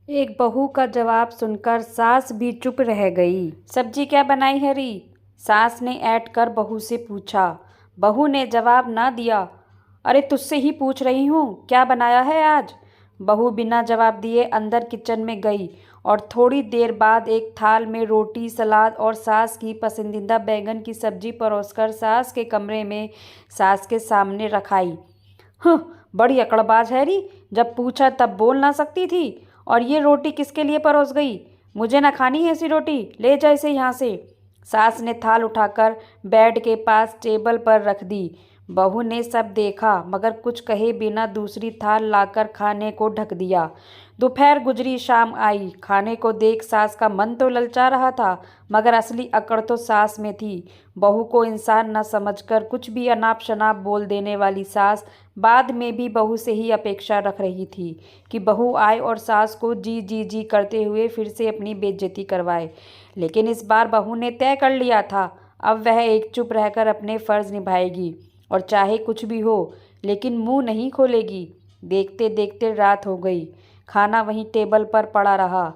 एक बहू का जवाब सुनकर सास भी चुप रह गई। सब्जी क्या बनाई हरी? सास ने ऐठ कर बहू से पूछा। बहू ने जवाब ना दिया। अरे तुझसे ही पूछ रही हूँ, क्या बनाया है आज? बहू बिना जवाब दिए अंदर किचन में गई और थोड़ी देर बाद एक थाल में रोटी, सलाद और सास की पसंदीदा बैंगन की सब्जी परोसकर सास के कमरे में सास के सामने रखाई। हं, बड़ी अकड़बाज है री, जब पूछा तब बोल ना सकती थी। और ये रोटी किसके लिए परोस गई? मुझे ना खानी है ऐसी रोटी, ले जा इसे यहाँ से। सास ने थाल उठाकर बेड के पास टेबल पर रख दी। बहू ने सब देखा मगर कुछ कहे बिना दूसरी थाल लाकर खाने को ढक दिया। दोपहर गुजरी, शाम आई। खाने को देख सास का मन तो ललचा रहा था मगर असली अकड़ तो सास में थी। बहू को इंसान न समझकर कुछ भी अनाप शनाप बोल देने वाली सास बाद में भी बहू से ही अपेक्षा रख रही थी कि बहू आए और सास को जी जी जी करते हुए फिर से अपनी बेइज्जती करवाए। लेकिन इस बार बहू ने तय कर लिया था, अब वह एक चुप रहकर अपने फर्ज निभाएगी और चाहे कुछ भी हो लेकिन मुंह नहीं खोलेगी। देखते देखते रात हो गई। खाना वहीं टेबल पर पड़ा रहा।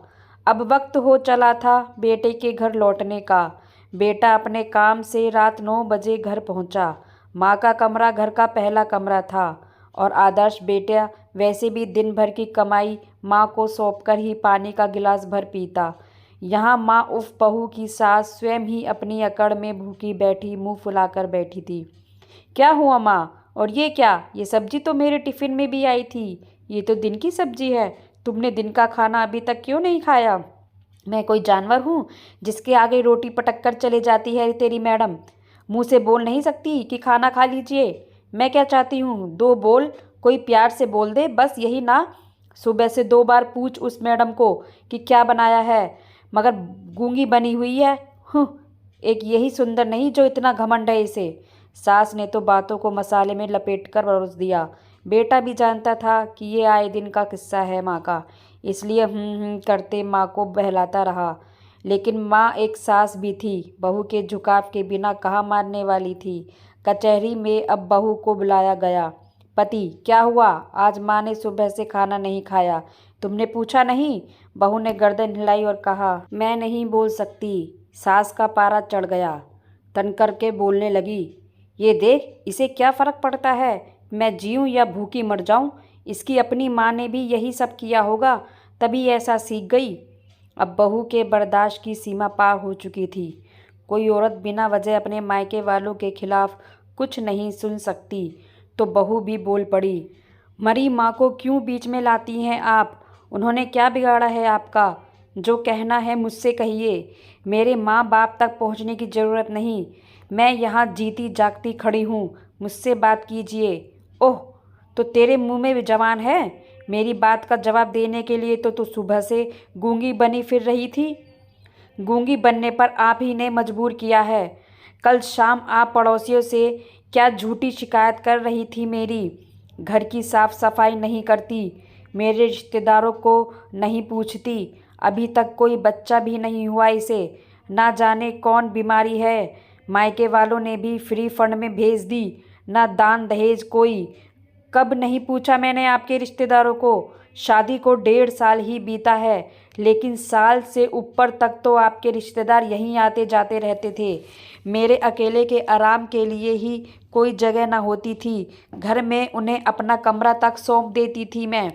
अब वक्त हो चला था बेटे के घर लौटने का। बेटा अपने काम से रात 9 बजे घर पहुंचा। माँ का कमरा घर का पहला कमरा था और आदर्श बेटा वैसे भी दिन भर की कमाई माँ को सौंपकर ही पानी का गिलास भर पीता। यहाँ माँ उफ बहू की सास स्वयं ही अपनी अकड़ में भूखी बैठी मुंह फुलाकर बैठी थी। क्या हुआ माँ? और ये क्या? ये सब्जी तो मेरे टिफ़िन में भी आई थी। ये तो दिन की सब्जी है। तुमने दिन का खाना अभी तक क्यों नहीं खाया? मैं कोई जानवर हूँ जिसके आगे रोटी पटक कर चले जाती है तेरी मैडम? मुंह से बोल नहीं सकती कि खाना खा लीजिए? मैं क्या चाहती हूँ? दो बोल, कोई प्यार से बोल दे, बस यही ना। सुबह से 2 बार पूछ उस मैडम को कि क्या बनाया है, मगर गूंगी बनी हुई है। हूँ, एक यही सुंदर नहीं जो इतना घमंड है इसे। सास ने तो बातों को मसाले में लपेट कर परोस दिया। बेटा भी जानता था कि ये आए दिन का किस्सा है माँ का, इसलिए करते माँ को बहलाता रहा। लेकिन माँ एक सास भी थी, बहू के झुकाव के बिना कहाँ मानने वाली थी। कचहरी में अब बहू को बुलाया गया। पति, क्या हुआ? आज माँ ने सुबह से खाना नहीं खाया, तुमने पूछा नहीं? बहू ने गर्दन हिलाई और कहा, मैं नहीं बोल सकती। सास का पारा चढ़ गया। तन करके बोलने लगी, ये देख, इसे क्या फ़र्क पड़ता है मैं जीऊँ या भूखी मर जाऊँ? इसकी अपनी माँ ने भी यही सब किया होगा, तभी ऐसा सीख गई। अब बहू के बर्दाश्त की सीमा पार हो चुकी थी। कोई औरत बिना वजह अपने मायके वालों के खिलाफ कुछ नहीं सुन सकती। तो बहू भी बोल पड़ी, मरी माँ को क्यों बीच में लाती हैं आप? उन्होंने क्या बिगाड़ा है आपका? जो कहना है मुझसे कहिए। मेरे माँ बाप तक पहुँचने की ज़रूरत नहीं। मैं यहाँ जीती जागती खड़ी हूँ, मुझसे बात कीजिए। ओह, तो तेरे मुंह में भी जवान है? मेरी बात का जवाब देने के लिए तो तू सुबह से गूंगी बनी फिर रही थी। गूंगी बनने पर आप ही ने मजबूर किया है। कल शाम आप पड़ोसियों से क्या झूठी शिकायत कर रही थी मेरी। घर की साफ सफाई नहीं करती, मेरे रिश्तेदारों को नहीं पूछती, अभी तक कोई बच्चा भी नहीं हुआ इसे, ना जाने कौन बीमारी है। मायके वालों ने भी फ्री फंड में भेज दी, ना दान दहेज कोई। कब नहीं पूछा मैंने आपके रिश्तेदारों को? शादी को 1.5 साल ही बीता है, लेकिन साल से ऊपर तक तो आपके रिश्तेदार यहीं आते जाते रहते थे। मेरे अकेले के आराम के लिए ही कोई जगह ना होती थी। घर में उन्हें अपना कमरा तक सौंप देती थी मैं।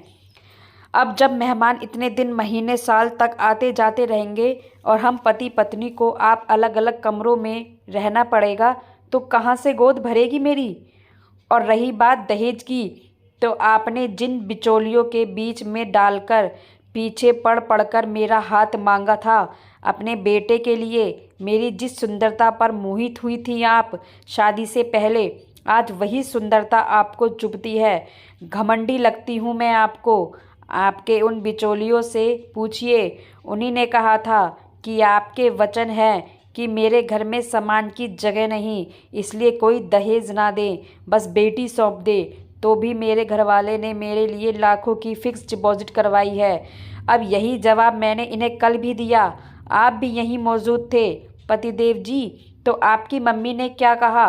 अब जब मेहमान इतने दिन, महीने, साल तक आते जाते रहेंगे और हम पति पत्नी को आप अलग अलग कमरों में रहना पड़ेगा, तो कहाँ से गोद भरेगी मेरी? और रही बात दहेज की, तो आपने जिन बिचौलियों के बीच में डालकर पीछे पड़ पड़कर मेरा हाथ मांगा था अपने बेटे के लिए, मेरी जिस सुंदरता पर मोहित हुई थी आप शादी से पहले, आज वही सुंदरता आपको चुभती है। घमंडी लगती हूँ मैं आपको। आपके उन बिचौलियों से पूछिए, उन्हीं ने कहा था कि आपके वचन है कि मेरे घर में सामान की जगह नहीं, इसलिए कोई दहेज ना दे, बस बेटी सौंप दे। तो भी मेरे घर वाले ने मेरे लिए लाखों की फिक्स डिपॉजिट करवाई है। अब यही जवाब मैंने इन्हें कल भी दिया, आप भी यहीं मौजूद थे। पतिदेव जी, तो आपकी मम्मी ने क्या कहा?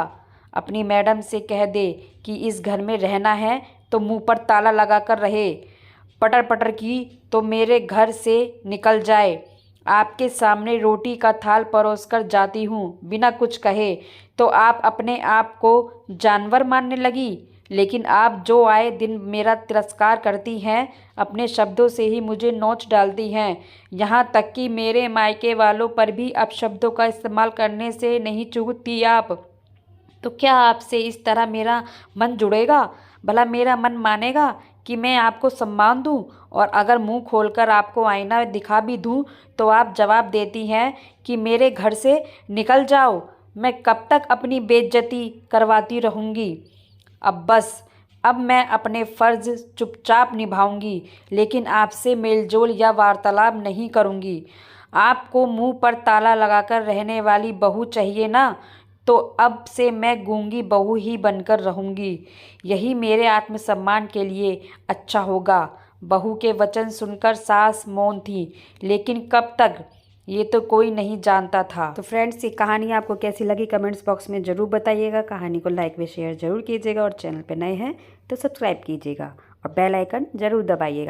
अपनी मैडम से कह दे कि इस घर में रहना है तो मुंह पर ताला लगा कर रहे। पटर पटर की तो मेरे घर से निकल जाए। आपके सामने रोटी का थाल परोसकर जाती हूँ बिना कुछ कहे, तो आप अपने आप को जानवर मानने लगी। लेकिन आप जो आए दिन मेरा तिरस्कार करती हैं, अपने शब्दों से ही मुझे नोच डालती हैं। यहाँ तक कि मेरे मायके वालों पर भी अपशब्दों का इस्तेमाल करने से नहीं चूकती आप। तो क्या आपसे इस तरह मेरा मन जुड़ेगा? भला मेरा मन मानेगा कि मैं आपको सम्मान दूं? और अगर मुंह खोलकर आपको आईना दिखा भी दूं तो आप जवाब देती हैं कि मेरे घर से निकल जाओ। मैं कब तक अपनी बेइज्जती करवाती रहूंगी? अब बस, अब मैं अपने फ़र्ज़ चुपचाप निभाऊंगी, लेकिन आपसे मेलजोल या वार्तालाप नहीं करूंगी। आपको मुंह पर ताला लगाकर रहने वाली बहू चाहिए ना? तो अब से मैं गूंगी बहू ही बनकर रहूंगी। यही मेरे आत्मसम्मान के लिए अच्छा होगा। बहू के वचन सुनकर सास मौन थी, लेकिन कब तक, ये तो कोई नहीं जानता था। तो फ्रेंड्स, ये कहानी आपको कैसी लगी कमेंट्स बॉक्स में ज़रूर बताइएगा। कहानी को लाइक व शेयर ज़रूर कीजिएगा और चैनल पर नए हैं तो सब्सक्राइब कीजिएगा और बेल आइकन ज़रूर दबाइएगा।